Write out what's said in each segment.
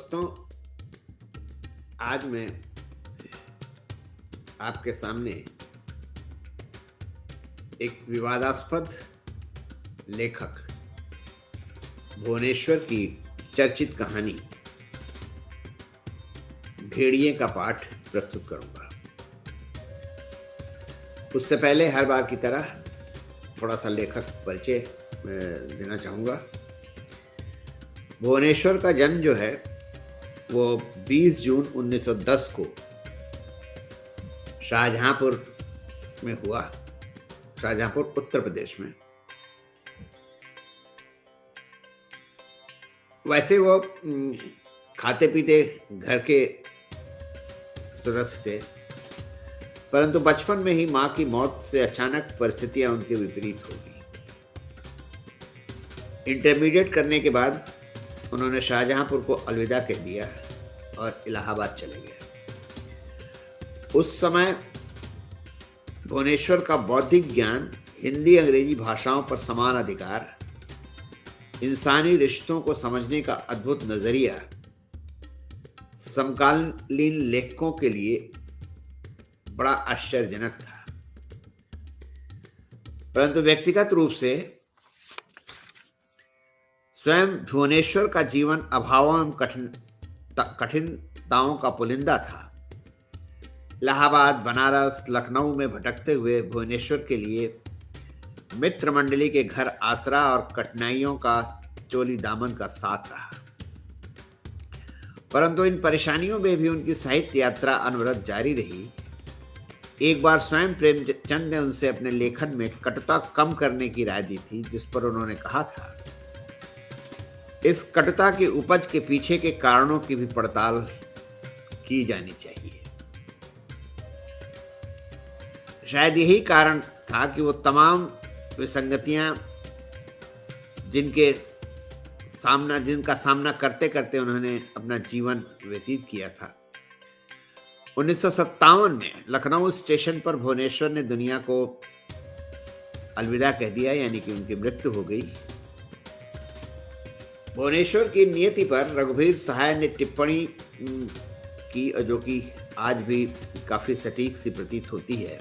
दोस्तों, आज मैं आपके सामने एक विवादास्पद लेखक भुवनेश्वर की चर्चित कहानी भेड़िए का पाठ प्रस्तुत करूंगा। उससे पहले हर बार की तरह थोड़ा सा लेखक परिचय देना चाहूँगा। भुवनेश्वर का जन्म जो है वो 20 जून 1910 को शाहजहांपुर में हुआ, शाहजहांपुर उत्तर प्रदेश में। वैसे वो खाते पीते घर के सदस्य थे, परंतु बचपन में ही मां की मौत से अचानक परिस्थितियां उनके विपरीत हो गई। इंटरमीडिएट करने के बाद उन्होंने शाहजहांपुर को अलविदा कह दिया और इलाहाबाद चले गए। उस समय भुवनेश्वर का बौद्धिक ज्ञान, हिंदी अंग्रेजी भाषाओं पर समान अधिकार, इंसानी रिश्तों को समझने का अद्भुत नजरिया समकालीन लेखकों के लिए बड़ा आश्चर्यजनक था। परंतु व्यक्तिगत रूप से स्वयं भुवनेश्वर का जीवन अभावों एवं कठिनताओं का पुलिंदा था। इलाहाबाद, बनारस, लखनऊ में भटकते हुए भुवनेश्वर के लिए मित्र मंडली के घर आसरा और कठिनाइयों का चोली दामन का साथ रहा। परंतु इन परेशानियों में भी उनकी साहित्य यात्रा अनवरत जारी रही। एक बार स्वयं प्रेमचंद ने उनसे अपने लेखन में कटुता कम करने की राय दी थी, जिस पर उन्होंने कहा था, इस कटुता की उपज के पीछे के कारणों की भी पड़ताल की जानी चाहिए। शायद यही कारण था कि वो तमाम विसंगतियां जिनका सामना करते करते उन्होंने अपना जीवन व्यतीत किया था। 1957 में लखनऊ स्टेशन पर भुवनेश्वर ने दुनिया को अलविदा कह दिया, यानी कि उनकी मृत्यु हो गई। भुवनेश्वर की नियति पर रघुवीर सहाय ने टिप्पणी की, जो कि आज भी काफी सटीक सी प्रतीत होती है।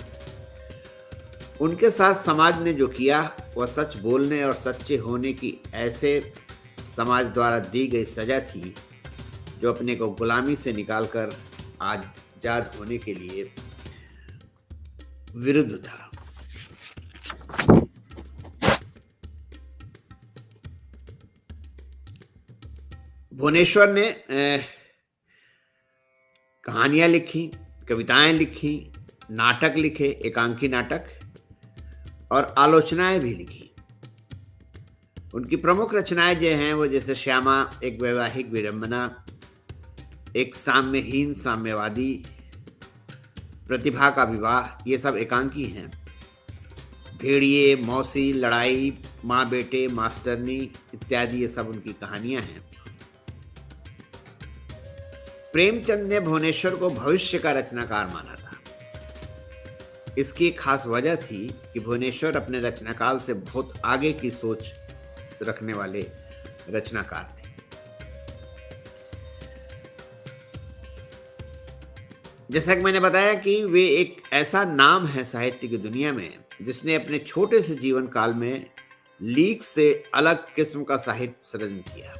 उनके साथ समाज ने जो किया वह सच बोलने और सच्चे होने की ऐसे समाज द्वारा दी गई सजा थी, जो अपने को गुलामी से निकालकर आजाद होने के लिए विरुद्ध था। भुवनेश्वर ने कहानियां लिखी, कविताएं लिखी, नाटक लिखे, एकांकी नाटक, और आलोचनाएं भी लिखी। उनकी प्रमुख रचनाएं जो हैं वो जैसे श्यामा, एक वैवाहिक विडंबना, एक साम्यहीन साम्यवादी, प्रतिभा का विवाह, ये सब एकांकी हैं। भेड़िए, मौसी, लड़ाई, माँ बेटे, मास्टरनी इत्यादि ये सब उनकी कहानियां हैं। प्रेमचंद ने भुवनेश्वर को भविष्य का रचनाकार माना था। इसकी एक खास वजह थी कि भुवनेश्वर अपने रचनाकाल से बहुत आगे की सोच रखने वाले रचनाकार थे। जैसा कि मैंने बताया कि वे एक ऐसा नाम है साहित्य की दुनिया में जिसने अपने छोटे से जीवन काल में लीक से अलग किस्म का साहित्य सृजन किया।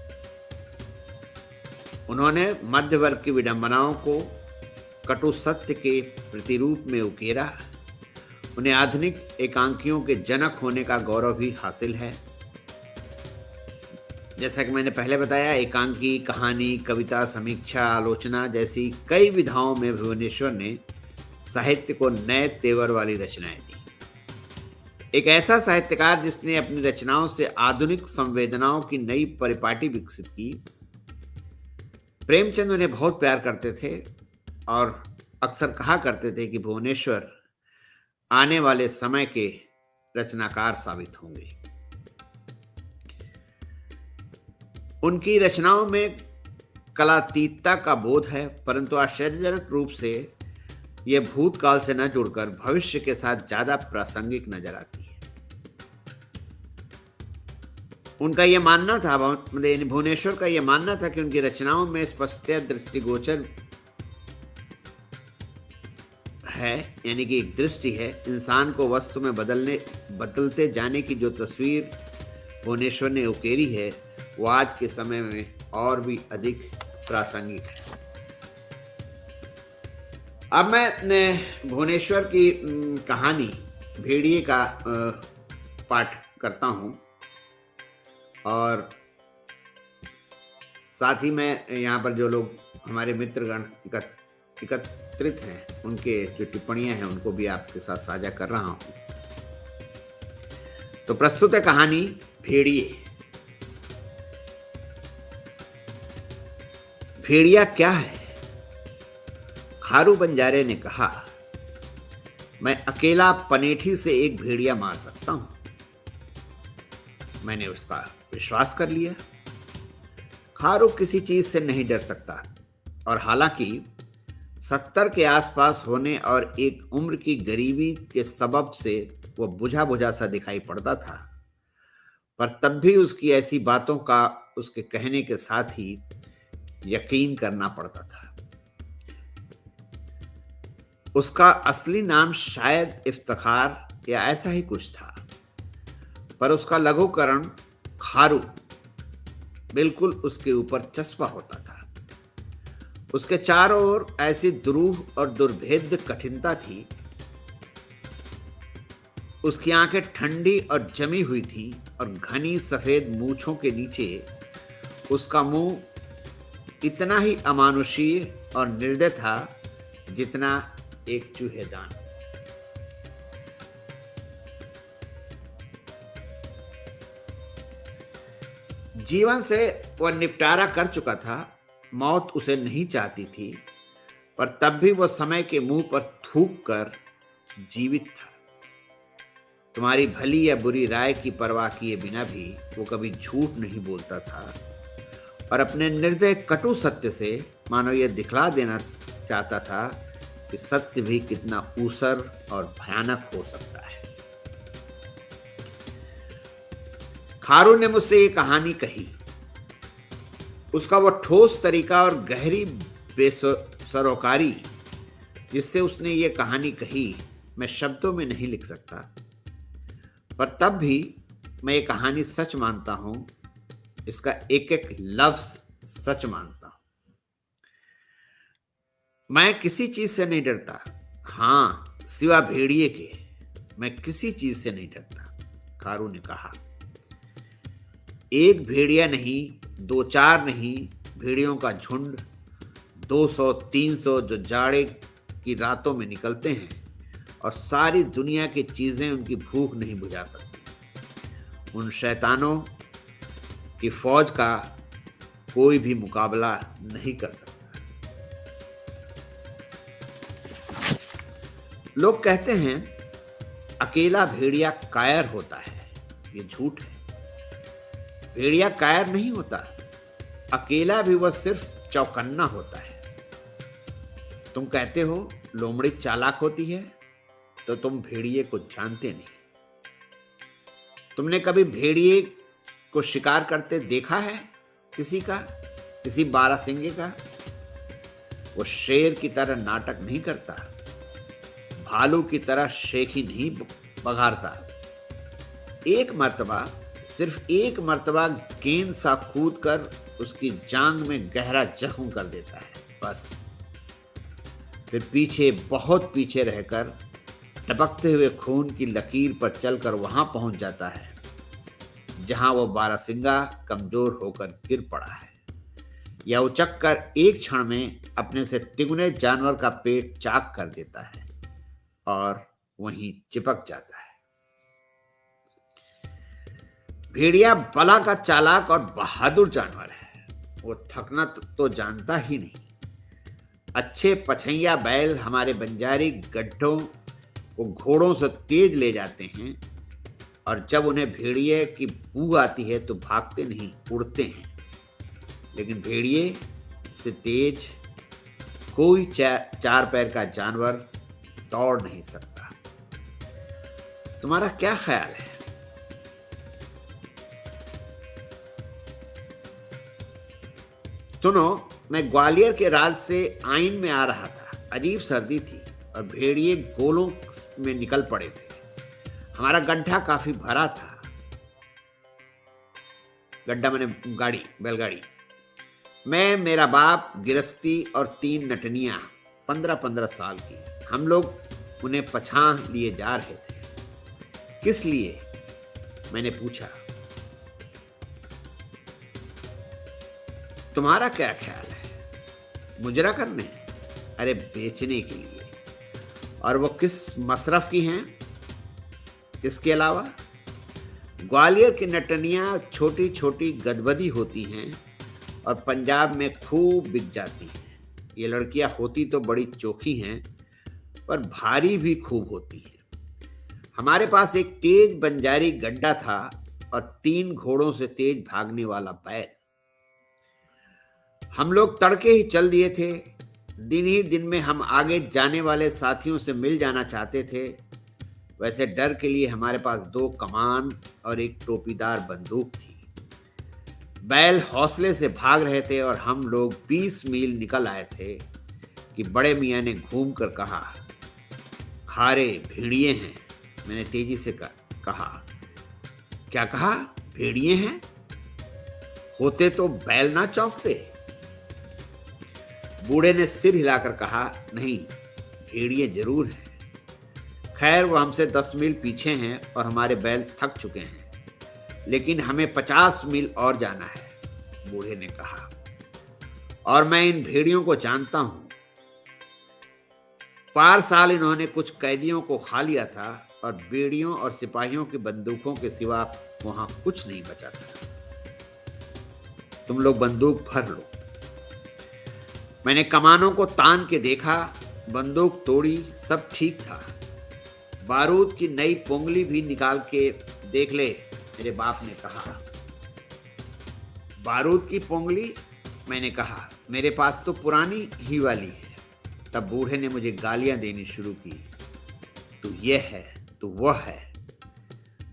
उन्होंने मध्य वर्ग की विडंबनाओं को कटु सत्य के प्रतिरूप में उकेरा। उन्हें आधुनिक एकांकियों के जनक होने का गौरव भी हासिल है। जैसा कि मैंने पहले बताया, एकांकी, कहानी, कविता, समीक्षा, आलोचना जैसी कई विधाओं में भुवनेश्वर ने साहित्य को नए तेवर वाली रचनाएं दी। एक ऐसा साहित्यकार जिसने अपनी रचनाओं से आधुनिक संवेदनाओं की नई परिपाटी विकसित की। प्रेमचंद उन्हें बहुत प्यार करते थे और अक्सर कहा करते थे कि भुवनेश्वर आने वाले समय के रचनाकार साबित होंगे। उनकी रचनाओं में कलातीतता का बोध है, परंतु आश्चर्यजनक रूप से यह भूतकाल से न जुड़कर भविष्य के साथ ज्यादा प्रासंगिक नजर आती है। उनका ये मानना था, मतलब भुवनेश्वर का ये मानना था कि उनकी रचनाओं में स्पष्टतः दृष्टिगोचर है, यानी कि एक दृष्टि है। इंसान को वस्तु में बदलते जाने की जो तस्वीर भुवनेश्वर ने उकेरी है, वो आज के समय में और भी अधिक प्रासंगिक है। अब मैं भुवनेश्वर की कहानी भेड़िए का पाठ करता हूँ, और साथ ही मैं यहाँ पर जो लोग हमारे मित्रगण एकत्रित हैं, उनके जो टिप्पणियाँ हैं उनको भी आपके साथ साझा कर रहा हूँ। तो प्रस्तुत है कहानी भेड़िए। भेड़िया क्या है? खारू बंजारे ने कहा, मैं अकेला पनेठी से एक भेड़िया मार सकता हूं। मैंने उसका विश्वास कर लिया। खारू किसी चीज से नहीं डर सकता, और हालांकि 70 के आसपास होने और एक उम्र की गरीबी के सबब से वो बुझा बुझा सा दिखाई पड़ता था, पर तब भी उसकी ऐसी बातों का उसके कहने के साथ ही यकीन करना पड़ता था। उसका असली नाम शायद इफ्तिखार या ऐसा ही कुछ था, पर उसका लघुकरण खारू बिल्कुल उसके ऊपर चस्पा होता था। उसके चारों ओर ऐसी दुरूह और दुर्भेद्य कठिनता थी। उसकी आंखें ठंडी और जमी हुई थी, और घनी सफेद मूछों के नीचे उसका मुंह इतना ही अमानुषीय और निर्दय था जितना एक चूहेदान। जीवन से वह निपटारा कर चुका था। मौत उसे नहीं चाहती थी, पर तब भी वह समय के मुंह पर थूक कर जीवित था। तुम्हारी भली या बुरी राय की परवाह किए बिना भी वो कभी झूठ नहीं बोलता था, और अपने निर्दय कटु सत्य से मानो यह दिखला देना चाहता था कि सत्य भी कितना ऊसर और भयानक हो सकता है। खारू ने मुझसे ये कहानी कही। उसका वह ठोस तरीका और गहरी बेसरोकारी जिससे उसने ये कहानी कही, मैं शब्दों में नहीं लिख सकता, पर तब भी मैं ये कहानी सच मानता हूं। इसका एक एक लफ्ज सच मानता हूं। मैं किसी चीज से नहीं डरता, हां, सिवा भेड़िए के मैं किसी चीज से नहीं डरता, खारू ने कहा। एक भेड़िया नहीं, 2-4 नहीं, भेड़ियों का झुंड, 200-300 जो जाड़े की रातों में निकलते हैं, और सारी दुनिया की चीजें उनकी भूख नहीं बुझा सकती। उन शैतानों की फौज का कोई भी मुकाबला नहीं कर सकता। लोग कहते हैं अकेला भेड़िया कायर होता है। ये झूठ है। भेड़िया कायर नहीं होता, अकेला भी वह सिर्फ चौकन्ना होता है। तुम कहते हो लोमड़ी चालाक होती है, तो तुम भेड़िए को जानते नहीं। तुमने कभी भेड़िए को शिकार करते देखा है? किसी बारहसिंगे का? वो शेर की तरह नाटक नहीं करता, भालू की तरह शेखी नहीं बघारता। सिर्फ एक मर्तबा गेंद सा कूद कर उसकी जांग में गहरा जख्म कर देता है, बस। फिर पीछे, बहुत पीछे रहकर टपकते हुए खून की लकीर पर चलकर वहां पहुंच जाता है जहां वो बारहसिंगा कमजोर होकर गिर पड़ा है, या उचक कर एक क्षण में अपने से तिगुने जानवर का पेट चाक कर देता है और वहीं चिपक जाता है। भेड़िया बला का चालाक और बहादुर जानवर है। वो थकना तो जानता ही नहीं। अच्छे पछैया बैल हमारे बंजारी गड्ढों को घोड़ों से तेज ले जाते हैं, और जब उन्हें भेड़िए की बू आती है तो भागते नहीं, उड़ते हैं। लेकिन भेड़िए से तेज कोई चार पैर का जानवर दौड़ नहीं सकता। तुम्हारा क्या ख्याल है? सुनो, मैं ग्वालियर के राज से आइन में आ रहा था। अजीब सर्दी थी और भेड़िए गोलों में निकल पड़े थे। हमारा गड्ढा काफी भरा था। गड्ढा मैंने गाड़ी, बैलगाड़ी। मैं, मेरा बाप, गिरस्ती और 3 नटनियां 15-15 साल की। हम लोग उन्हें पछाड़ लिए जा रहे थे। किस लिए? मैंने पूछा। तुम्हारा क्या ख्याल है? मुजरा करने? अरे बेचने के लिए। और वो किस मसरफ की हैं? इसके अलावा ग्वालियर की नटनियां छोटी छोटी गदबदी होती हैं और पंजाब में खूब बिक जाती हैं। ये लड़कियां होती तो बड़ी चोखी हैं, पर भारी भी खूब होती हैं। हमारे पास एक तेज बंजारी गड्ढा था और 3 घोड़ों से तेज भागने वाला बैल। हम लोग तड़के ही चल दिए थे। दिन ही दिन में हम आगे जाने वाले साथियों से मिल जाना चाहते थे। वैसे डर के लिए हमारे पास 2 कमान और एक टोपीदार बंदूक थी। बैल हौसले से भाग रहे थे और हम लोग 20 मील निकल आए थे कि बड़े मियाँ ने घूम कर कहा, खारे भेड़िए हैं। मैंने तेजी से कहा, क्या कहा? भेड़िए हैं? होते तो बैल ना चौंकते। बूढ़े ने सिर हिलाकर कहा, नहीं, भेड़िए जरूर हैं। खैर, वो हमसे 10 मील पीछे हैं और हमारे बैल थक चुके हैं, लेकिन हमें 50 मील और जाना है, बूढ़े ने कहा। और मैं इन भेड़ियों को जानता हूं। पार साल इन्होंने कुछ कैदियों को खा लिया था और बेड़ियों और सिपाहियों की बंदूकों के सिवा वहां कुछ नहीं बचा था। तुम लोग बंदूक भर लो। मैंने कमानों को तान के देखा, बंदूक तोड़ी, सब ठीक था। बारूद की नई पोंगली भी निकाल के देख ले, मेरे बाप ने कहा। बारूद की पोंगली? मैंने कहा, मेरे पास तो पुरानी ही वाली है। तब बूढ़े ने मुझे गालियां देनी शुरू की। तू ये है, तू वह है।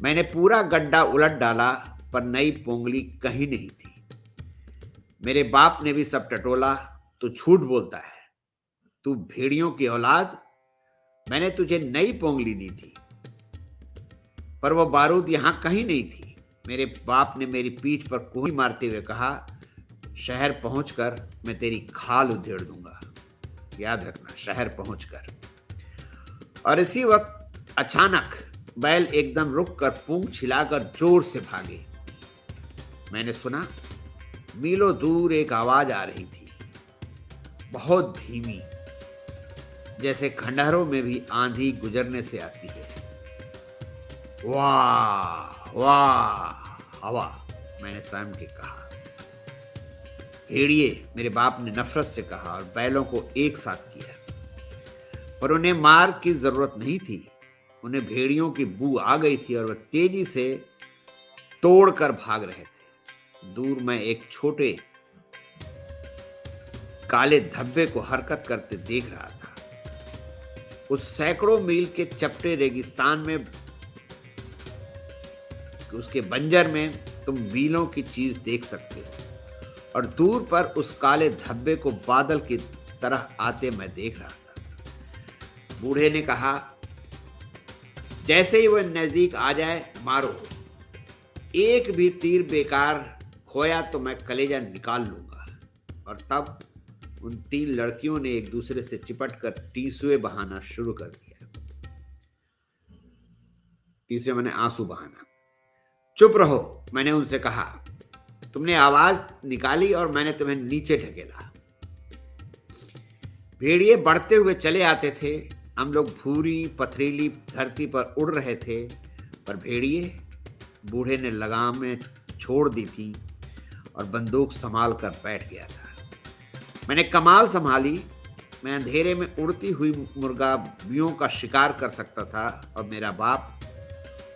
मैंने पूरा गड्ढा उलट डाला, पर नई पोंगली कहीं नहीं थी। मेरे बाप ने भी सब टटोला। तू झूठ बोलता है, तू भेड़ियों की औलाद। मैंने तुझे नई पोंगली दी थी, पर वो बारूद यहां कहीं नहीं थी। मेरे बाप ने मेरी पीठ पर कोही मारते हुए कहा, शहर पहुंचकर मैं तेरी खाल उधेड़ दूंगा। याद रखना, शहर पहुंचकर। और इसी वक्त अचानक बैल एकदम रुककर पूंछ हिलाकर जोर से भागे। मैंने सुना, मीलों दूर एक आवाज आ रही थी, बहुत धीमी, जैसे खंडहरों में भी आंधी गुजरने से आती है। वाह वाह हवा, मैंने सैम के कहा। भेड़िए, मेरे बाप ने नफरत से कहा और बैलों को एक साथ किया। पर उन्हें मार की जरूरत नहीं थी। उन्हें भेड़ियों की बू आ गई थी और वह तेजी से तोड़कर भाग रहे थे। दूर मैं एक छोटे काले धब्बे को हरकत करते देख रहा था। उस सैकड़ों मील के चपटे रेगिस्तान में, उसके बंजर में तुम मीलों की चीज देख सकते हो, और दूर पर उस काले धब्बे को बादल की तरह आते मैं देख रहा था। बूढ़े ने कहा, जैसे ही वह नजदीक आ जाए मारो। एक भी तीर बेकार खोया तो मैं कलेजा निकाल लूंगा। और तब उन 3 लड़कियों ने एक दूसरे से चिपटकर टीसुए बहाना शुरू कर दिया। टीसुए मैंने आंसू बहाना। चुप रहो, मैंने उनसे कहा। तुमने आवाज निकाली और मैंने तुम्हें नीचे ढकेला। भेड़िए बढ़ते हुए चले आते थे। हम लोग भूरी पथरीली धरती पर उड़ रहे थे, पर भेड़िए, बूढ़े ने लगामें छोड़ दी थी और बंदूक संभाल कर बैठ गया था। मैंने कमाल संभाली। मैं अंधेरे में उड़ती हुई मुर्गाबियों का शिकार कर सकता था, और मेरा बाप,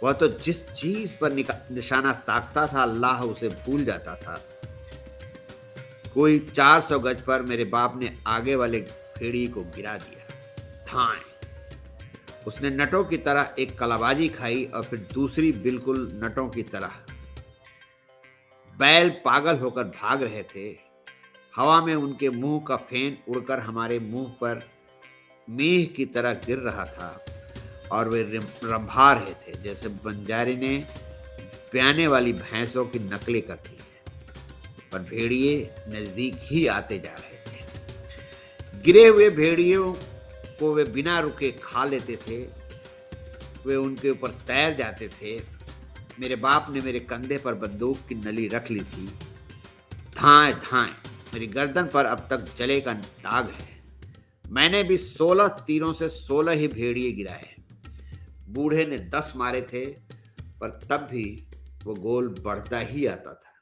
वह तो जिस चीज पर निशाना ताकता था, अल्लाह उसे भूल जाता था। कोई 400 गज पर मेरे बाप ने आगे वाले भेड़िए को गिरा दिया। थाएं। उसने नटों की तरह एक कलाबाजी खाई और फिर दूसरी बिल्कुल नटों की तरह। बैल पागल होकर भाग रहे थे। हवा में उनके मुंह का फेन उड़कर हमारे मुंह पर मेह की तरह गिर रहा था और वे रंभा रहे थे जैसे बंजारे ने ब्याने वाली भैंसों की नकलें करती है। पर भेड़िए नजदीक ही आते जा रहे थे। गिरे हुए भेड़ियों को वे बिना रुके खा लेते थे। वे उनके ऊपर तैर जाते थे। मेरे बाप ने मेरे कंधे पर बंदूक की नली रख ली थी। धाएं धाएं मेरी गर्दन पर अब तक जले का दाग है। मैंने भी 16 तीरों से 16 ही भेड़िए गिराए। बूढ़े ने 10 मारे थे, पर तब भी वो गोल बढ़ता ही आता था।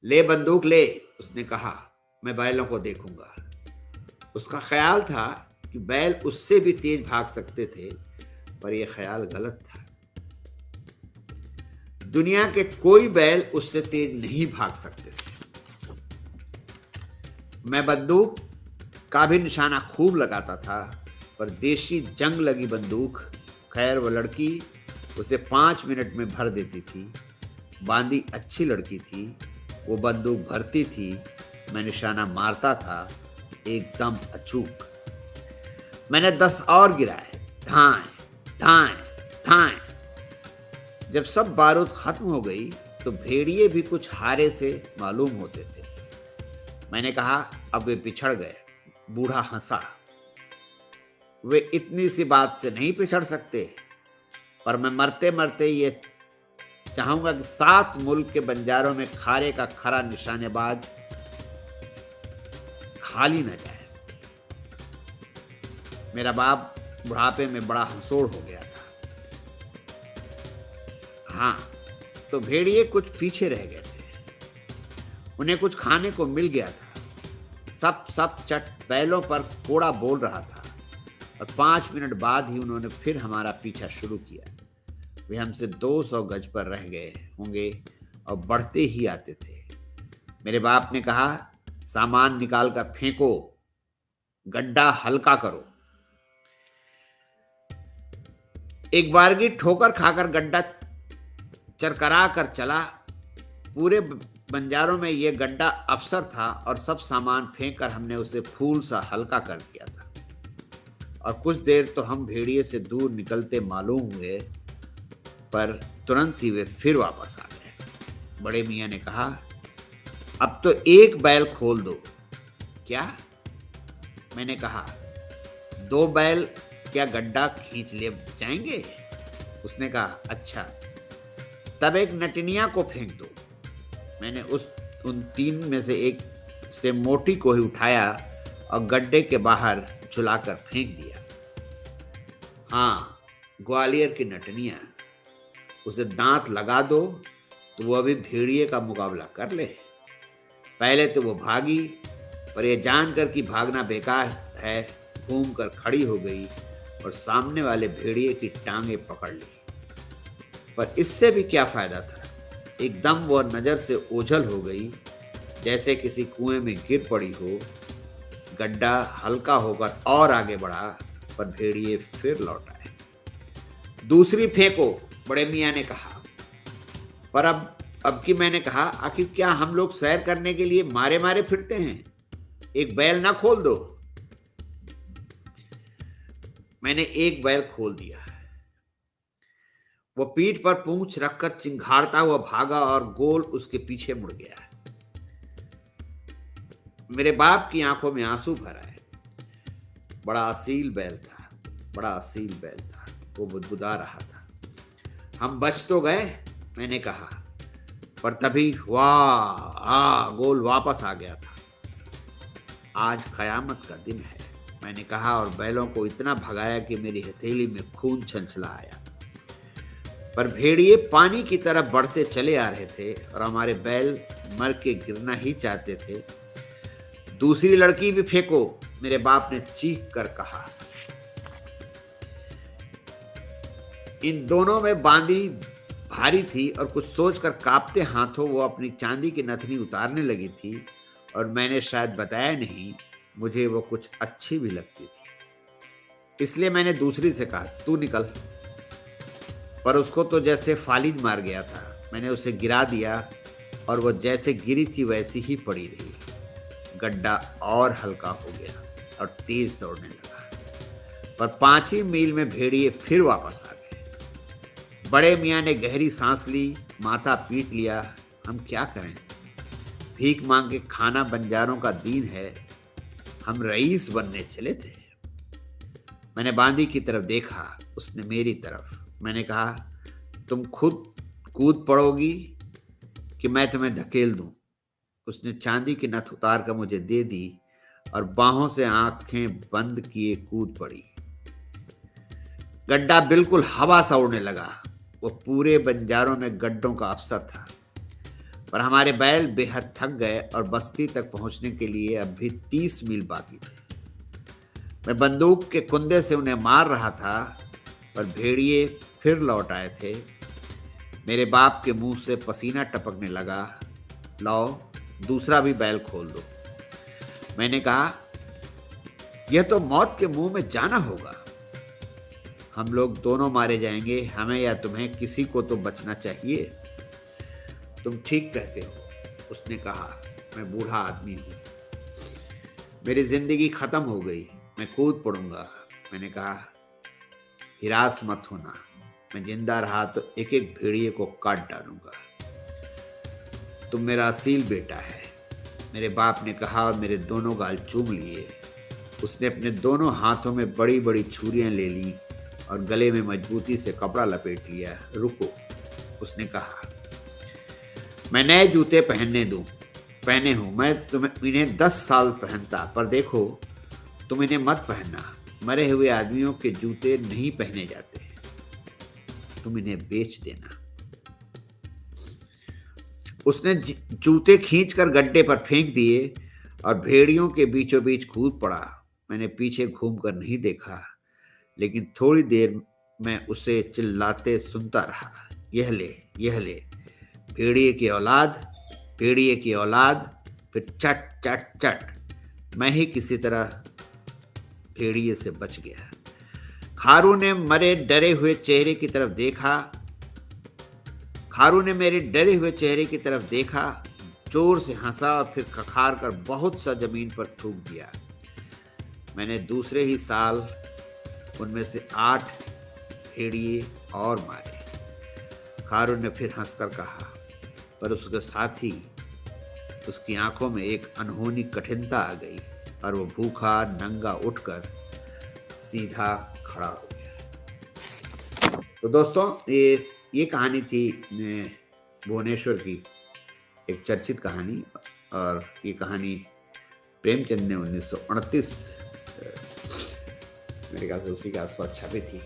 ले बंदूक ले, उसने कहा, मैं बैलों को देखूंगा। उसका ख्याल था कि बैल उससे भी तेज भाग सकते थे, पर यह ख्याल गलत था। दुनिया के कोई बैल उससे तेज नहीं भाग सकते थे। मैं बंदूक का भी निशाना खूब लगाता था, पर देशी जंग लगी बंदूक, खैर वो लड़की उसे 5 मिनट में भर देती थी। बांदी अच्छी लड़की थी, वो बंदूक भरती थी, मैं निशाना मारता था, एकदम अचूक। मैंने 10 और गिराए, धाएं धाएं धाएं। जब सब बारूद खत्म हो गई तो भेड़िए भी कुछ हारे से मालूम होते थे। मैंने कहा, अब वे पिछड़ गए। बूढ़ा हंसा। वे इतनी सी बात से नहीं पिछड़ सकते, पर मैं मरते मरते ये चाहूंगा कि 7 मुल्क के बंजारों में खारे का खरा निशानेबाज खाली न जाए। मेरा बाप बुढ़ापे में बड़ा हंसोड़ हो गया था। हाँ, तो भेड़िए कुछ पीछे रह गए थे। उन्हें कुछ खाने को मिल गया था। सब सब चट बैलों पर कोड़ा बोल रहा था, और 5 मिनट बाद ही उन्होंने फिर हमारा पीछा शुरू किया। वे हमसे 200 गज पर रह गए होंगे और बढ़ते ही आते थे। मेरे बाप ने कहा, सामान निकाल कर फेंको, गड्ढा हल्का करो। एक बारगी ठोकर खाकर गड्ढा चरकरा कर चला। पूरे बंजारों में यह गड्ढा अफसर था, और सब सामान फेंक कर हमने उसे फूल सा हल्का कर दिया था। और कुछ देर तो हम भेड़िए से दूर निकलते मालूम हुए, पर तुरंत ही वे फिर वापस आ गए। बड़े मियाँ ने कहा, अब तो एक बैल खोल दो। क्या? मैंने कहा, 2 बैल क्या गड्ढा खींच ले जाएंगे? उसने कहा, अच्छा, तब एक नटनिया को फेंक दो। मैंने उन 3 में से एक से मोटी को ही उठाया और गड्ढे के बाहर झुलाकर फेंक दिया। हाँ, ग्वालियर की नटनिया। उसे दांत लगा दो तो वो अभी भेड़िए का मुकाबला कर ले। पहले तो वो भागी, पर यह जानकर कि भागना बेकार है, घूम कर खड़ी हो गई और सामने वाले भेड़िए की टांगे पकड़ ली। पर इससे भी क्या फायदा था? एकदम वह नजर से ओझल हो गई, जैसे किसी कुएं में गिर पड़ी हो। गड्ढा हल्का होकर और आगे बढ़ा, पर भेड़िए फिर लौट आए। दूसरी फेंको, बड़े मियाँ ने कहा। पर अब की मैंने कहा, आखिर क्या हम लोग सैर करने के लिए मारे मारे फिरते हैं? एक बैल ना खोल दो? मैंने एक बैल खोल दिया। वो पीठ पर पूंछ रखकर चिंघाड़ता हुआ भागा और गोल उसके पीछे मुड़ गया। मेरे बाप की आंखों में आंसू भर आए। बड़ा असील बैल था, बड़ा असील बैल था। वो बुदबुदा रहा था। हम बच तो गए, मैंने कहा, पर तभी वाह, गोल वापस आ गया था। आज कयामत का दिन है, मैंने कहा, और बैलों को इतना भगाया कि मेरी हथेली में खून छलछला आया। पर भेड़िए पानी की तरफ बढ़ते चले आ रहे थे और हमारे बैल मर के गिरना ही चाहते थे। दूसरी लड़की भी फेंको, मेरे बाप ने चीख कर कहा। इन दोनों में बांदी भारी थी और कुछ सोचकर कांपते हाथों वो अपनी चांदी की नथनी उतारने लगी थी, और मैंने शायद बताया नहीं, मुझे वो कुछ अच्छी भी लगती थी। इसलिए मैंने दूसरी से कहा, तू निकल। पर उसको तो जैसे फालिज मार गया था। मैंने उसे गिरा दिया और वो जैसे गिरी थी वैसी ही पड़ी रही। गड्ढा और हल्का हो गया और तेज दौड़ने लगा। पर 5 मील में भेड़िए फिर वापस आ गए। बड़े मियाँ ने गहरी सांस ली, माथा पीट लिया। हम क्या करें, भीख मांग के खाना बंजारों का दीन है, हम रईस बनने चले थे। मैंने बांदी की तरफ देखा, उसने मेरी तरफ। मैंने कहा, तुम खुद कूद पड़ोगी कि मैं तुम्हें धकेल दूं? उसने चांदी की नथ उतार कर मुझे दे दी और बाहों से आंखें बंद किए कूद पड़ी। गड्ढा बिल्कुल हवा सा उड़ने लगा। वो पूरे बंजारों में गड्ढों का अवसर था। पर हमारे बैल बेहद थक गए और बस्ती तक पहुंचने के लिए अब भी 30 मील बाकी थे। मैं बंदूक के कुंदे से उन्हें मार रहा था, पर भेड़िए फिर लौट आए थे। मेरे बाप के मुंह से पसीना टपकने लगा। लाओ, दूसरा भी बैल खोल दो। मैंने कहा, यह तो मौत के मुंह में जाना होगा। हम लोग दोनों मारे जाएंगे, हमें या तुम्हें, किसी को तो बचना चाहिए। तुम ठीक कहते हो, उसने कहा। मैं बूढ़ा आदमी हूं, मेरी जिंदगी खत्म हो गई, मैं कूद पड़ूंगा। मैंने कहा, हिरास मत होना, मैं जिंदा रहा तो एक एक भेड़िए को काट डालूंगा। तुम मेरा असील बेटा है, मेरे बाप ने कहा और मेरे दोनों गाल चूम लिए। उसने अपने दोनों हाथों में बड़ी बड़ी छुरियां ले ली और गले में मजबूती से कपड़ा लपेट लिया। रुको, उसने कहा, मैं नए जूते पहने हूं, मैं इन्हें 10 साल पहनता, पर देखो तुम इन्हें मत पहनना। मरे हुए आदमियों के जूते नहीं पहने जाते, तुम इन्हें बेच देना। उसने जूते खींचकर गड्ढे पर फेंक दिए और भेड़ियों के बीचों बीच कूद पड़ा। मैंने पीछे घूमकर नहीं देखा, लेकिन थोड़ी देर मैं उसे चिल्लाते सुनता रहा, यह ले, यह ले, भेड़िए की औलाद, भेड़िए की औलाद। फिर चट चट चट, मैं ही किसी तरह भेड़िए से बच गया। खारू ने मेरे डरे हुए चेहरे की तरफ देखा, जोर से हंसा और फिर खखार कर बहुत सा जमीन पर थूक दिया। मैंने दूसरे ही साल उनमें से 8 भेड़िए और मारे। खारू ने फिर हंसकर कहा, पर उसके साथ ही उसकी आंखों में एक अनहोनी कठिनता आ गई और वो भूखा नंगा उठकर सीधा खड़ा हो गया। तो दोस्तों, ये कहानी थी भुवनेश्वर की एक चर्चित कहानी, और ये कहानी प्रेमचंद ने 1929 मेरे ख्याल से उसी के आसपास छापी थी,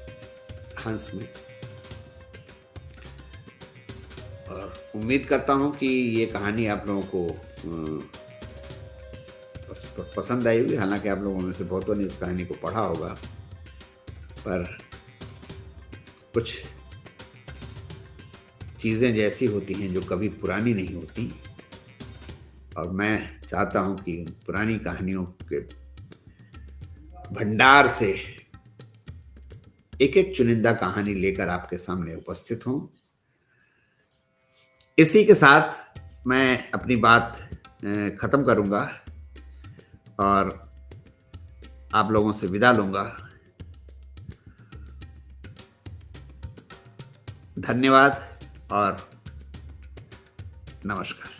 हंस में। और उम्मीद करता हूँ कि ये कहानी आप लोगों को पसंद आई होगी। हालांकि आप लोगों में से बहुतों ने इस कहानी को पढ़ा होगा, पर कुछ चीज़ें जैसी होती हैं जो कभी पुरानी नहीं होती, और मैं चाहता हूँ कि पुरानी कहानियों के भंडार से एक एक चुनिंदा कहानी लेकर आपके सामने उपस्थित हूँ। इसी के साथ मैं अपनी बात खत्म करूंगा और आप लोगों से विदा लूंगा। धन्यवाद और नमस्कार।